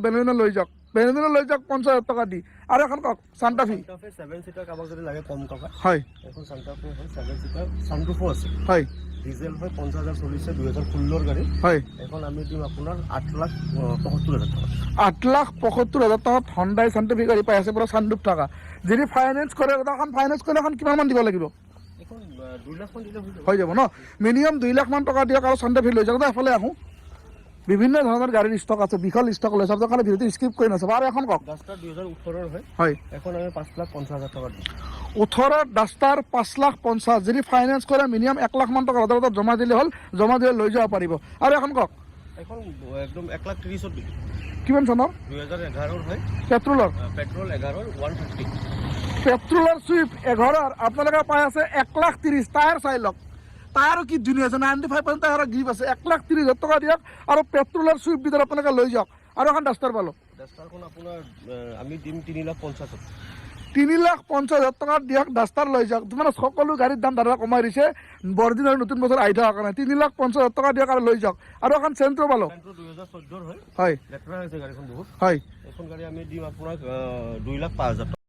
Baleno লৈ যাওক, Baleno লৈ যাওক 50,000 টকা দি। আৰু এখন কওক সান্টাফি 7 সিটাৰ কাবাক যদি লাগে কম টকা হয়, এখন সান্টাফি হয় 7 সিটাৰ সানৰুফো আছে হয় ডিজেল হয় 50,000 চলিছে 2016 গাড়ী হয়। এখন আমি দিম আপোনাৰ 8,75,000 টকা 8,75,000 টকাত হণ্ডাই সান্টাফি গাড়ী পাই আছে পুৰা সানৰুফ থকা। যদি ফাইনেন্স কৰে এখন ফাইনেন্স কৰিলে এখন কিমান মান দিব লাগিব? এখন 2 লাখ মান দিলে হৈ যাব ন? মিনিমাম 2 লাখ মান টকা দিয়ক আৰু সান্টাফি লৈ যাওক। এফালে আহোঁ, বিভিন্ন ধৰণৰ গাড়ীৰ ষ্টক আছে, বিশাল ষ্টক লৈ চাব কাৰণে ভিডিঅ'টো স্কিপ কৰি নাচাব। আৰু এখন কওক ডাষ্টাৰ 2018 হয় হয়, এখন আমি 5,50,000 টকা দিম 18 ডাষ্টাৰ 5,50,000 যদি ফাইনেন্স কৰে মিনিমাম 1 লাখ মান টকা আদালতত জমা দিলে হ'ল, জমা দিলে লৈ যাব পাৰিব। আৰু এখন কওক এখন একদম 1,30,000 দিম কিমান চনৰ 2011 হয় পেট্ৰলৰ পেট্ৰল 11 150 পেট্ৰলৰ চুইফ্ট 11 আপোনালোকে পাই আছে 1,30,000। টায়াৰ চাই লওক, টায়াৰো কি ধুনীয়া আছে, 95% টায়াৰৰ গ্ৰিপ আছে। 1,30,000 টকা দিয়ক আৰু পেট্ৰলৰ চুইফ্ট ভিতৰত আপোনালোকে লৈ যাওক। আৰু এখন ডাষ্টাৰ পালোঁ, ডাষ্টাৰখন আপোনাৰ আমি দিম 3,50,000 3,50,000 টকাত দিয়ক, ডাষ্টাৰ লৈ যাওক। মানে সকলো গাড়ীৰ দাম দাদা কমাই দিছে বৰদিন আৰু নতুন বছৰ আহি থকাৰ কাৰণে। 3,50,000 টকা দিয়ক আৰু লৈ যাওক। আৰু এখন চেণ্ট্ৰ পালোঁ 2014 হয় হয় লেতেৰা হৈছে গাড়ীখন বহুত হয়, এখন গাড়ী আমি দিম আপোনাক 2,05,000 টকা